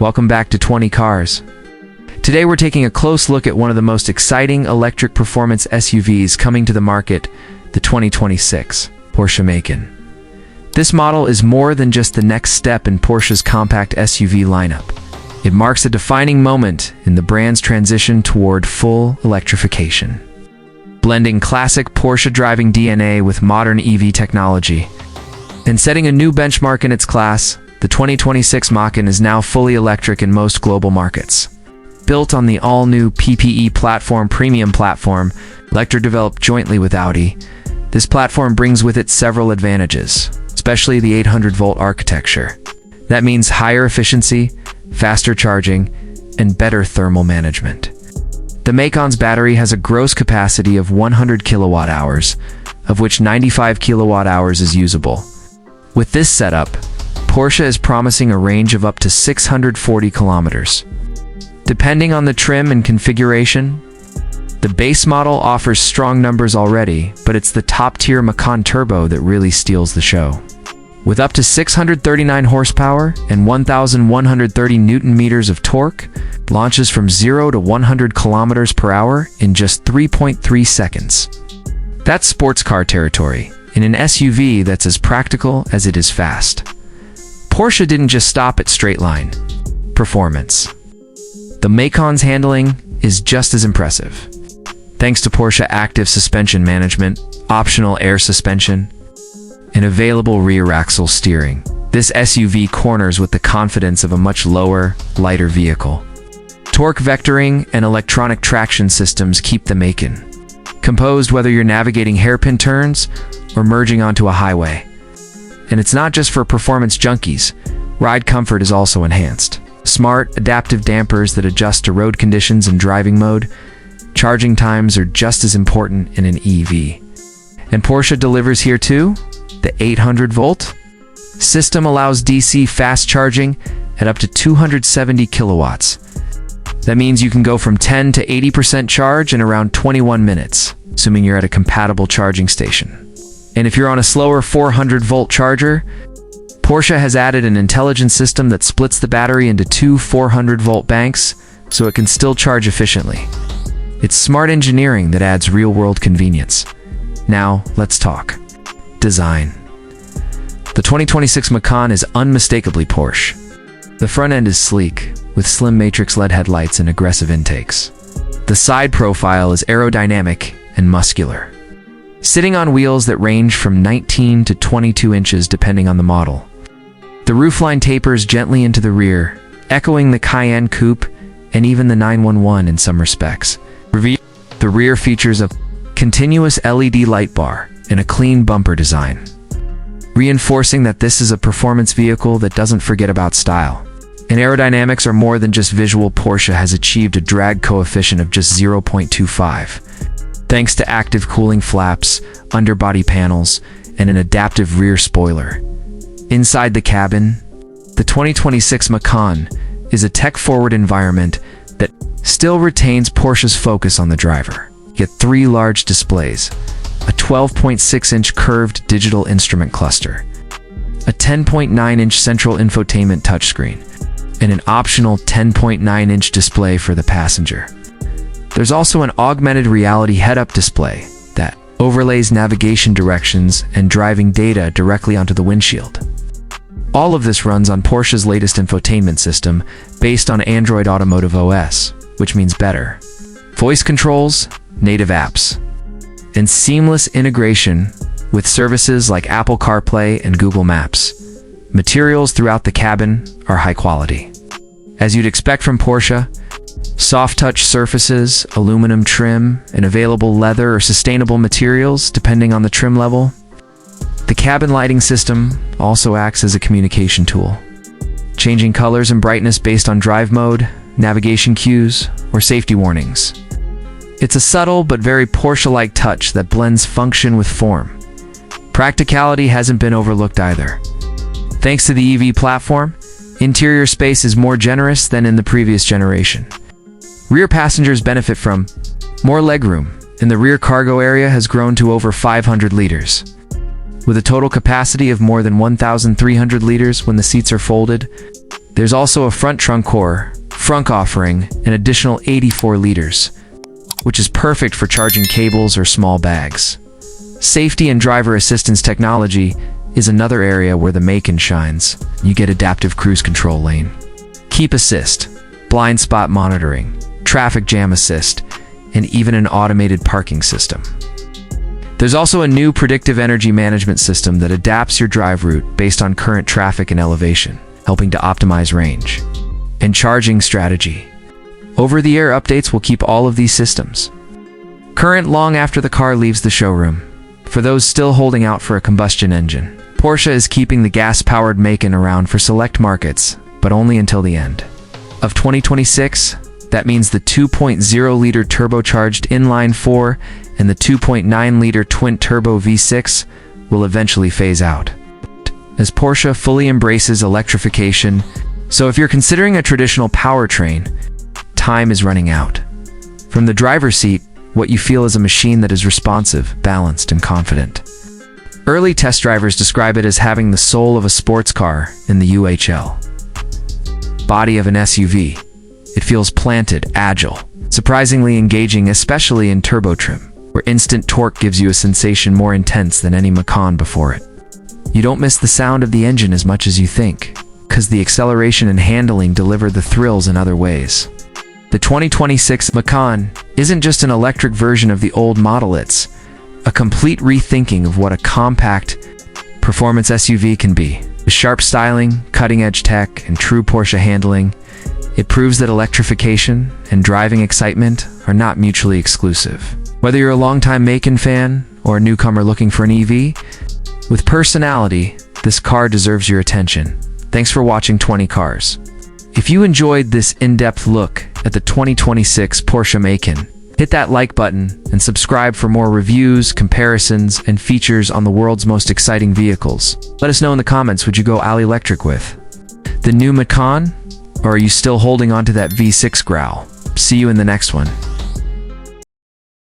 Welcome back to 20 Cars. Today we're taking a close look at one of the most exciting electric performance SUVs coming to the market, the 2026 Porsche Macan. This model is more than just the next step in Porsche's compact SUV lineup. It marks a defining moment in the brand's transition toward full electrification. Blending classic Porsche driving DNA with modern EV technology and setting a new benchmark in its class, the 2026 Macan is now fully electric in most global markets. Built on the all-new PPE platform premium platform, developed jointly with Audi, this platform brings with it several advantages, especially the 800-volt architecture. That means higher efficiency, faster charging, and better thermal management. The Macan's battery has a gross capacity of 100 kilowatt-hours, of which 95 kilowatt-hours is usable. With this setup, Porsche is promising a range of up to 640 kilometers. Depending on the trim and configuration, the base model offers strong numbers already, but it's the top-tier Macan Turbo that really steals the show. With up to 639 horsepower and 1,130 newton-meters of torque, launches from 0 to 100 kilometers per hour in just 3.3 seconds. That's sports car territory, in an SUV that's as practical as it is fast. Porsche didn't just stop at straight-line performance. The Macan's handling is just as impressive. Thanks to Porsche active suspension management, optional air suspension, and available rear axle steering, this SUV corners with the confidence of a much lower, lighter vehicle. Torque vectoring and electronic traction systems keep the Macan composed whether you're navigating hairpin turns or merging onto a highway. And it's not just for performance junkies. Ride comfort is also enhanced. Smart, adaptive dampers that adjust to road conditions and driving mode. Charging times are just as important in an EV. And Porsche delivers here too. The 800-volt system allows DC fast charging at up to 270 kilowatts. That means you can go from 10 to 80% charge in around 21 minutes, assuming you're at a compatible charging station. And if you're on a slower 400-volt charger, Porsche has added an intelligent system that splits the battery into two 400-volt banks so it can still charge efficiently. It's smart engineering that adds real-world convenience. Now, let's talk design. The 2026 Macan is unmistakably Porsche. The front end is sleek, with slim matrix LED headlights and aggressive intakes. The side profile is aerodynamic and muscular, sitting on wheels that range from 19 to 22 inches depending on the model. The roofline tapers gently into the rear, echoing the Cayenne Coupe and even the 911 in some respects. The rear features a continuous LED light bar and a clean bumper design, reinforcing that this is a performance vehicle that doesn't forget about style. And aerodynamics are more than just visual. Porsche has achieved a drag coefficient of just 0.25. Thanks to active cooling flaps, underbody panels, and an adaptive rear spoiler. Inside the cabin, the 2026 Macan is a tech-forward environment that still retains Porsche's focus on the driver. Yet three large displays, a 12.6-inch curved digital instrument cluster, a 10.9-inch central infotainment touchscreen, and an optional 10.9-inch display for the passenger. There's also an augmented reality head-up display that overlays navigation directions and driving data directly onto the windshield. All of this runs on Porsche's latest infotainment system based on Android Automotive OS, which means better voice controls, native apps, and seamless integration with services like Apple CarPlay and Google Maps. Materials throughout the cabin are high quality. As you'd expect from Porsche, soft touch surfaces, aluminum trim, and available leather or sustainable materials depending on the trim level. The cabin lighting system also acts as a communication tool, changing colors and brightness based on drive mode, navigation cues, or safety warnings. It's a subtle but very Porsche-like touch that blends function with form. Practicality hasn't been overlooked either. Thanks to the EV platform, interior space is more generous than in the previous generation. Rear passengers benefit from more legroom, and the rear cargo area has grown to over 500 liters. With a total capacity of more than 1,300 liters when the seats are folded, There's also a front trunk core, frunk offering an additional 84 liters, which is perfect for charging cables or small bags. Safety and driver assistance technology is another area where the Macan shines. You get adaptive cruise control lane, keep assist, blind spot monitoring, traffic jam assist, and even an automated parking system. There's also a new predictive energy management system that adapts your drive route based on current traffic and elevation, helping to optimize range and charging strategy. Over-the-air updates will keep all of these systems current long after the car leaves the showroom. For those still holding out for a combustion engine, Porsche is keeping the gas-powered Macan around for select markets, but only until the end of 2026. That means the 2.0-liter turbocharged inline-4 and the 2.9-liter twin-turbo V6 will eventually phase out, as Porsche fully embraces electrification. So if you're considering a traditional powertrain, time is running out. From the driver's seat, what you feel is a machine that is responsive, balanced, and confident. Early test drivers describe it as having the soul of a sports car in the UHL body of an SUV. It feels planted, agile, surprisingly engaging, especially in turbo trim, where instant torque gives you a sensation more intense than any Macan before it. You don't miss the sound of the engine as much as you think, because the acceleration and handling deliver the thrills in other ways. The 2026 Macan isn't just an electric version of the old model, it's a complete rethinking of what a compact performance SUV can be. With sharp styling, cutting-edge tech, and true Porsche handling, it proves that electrification and driving excitement are not mutually exclusive. Whether you're a longtime Macan fan or a newcomer looking for an EV, with personality, this car deserves your attention. Thanks for watching 20 Cars. If you enjoyed this in-depth look at the 2026 Porsche Macan, hit that like button and subscribe for more reviews, comparisons, and features on the world's most exciting vehicles. Let us know in the comments, would you go all electric with the new Macan? Or are you still holding on to that V6 growl? See you in the next one.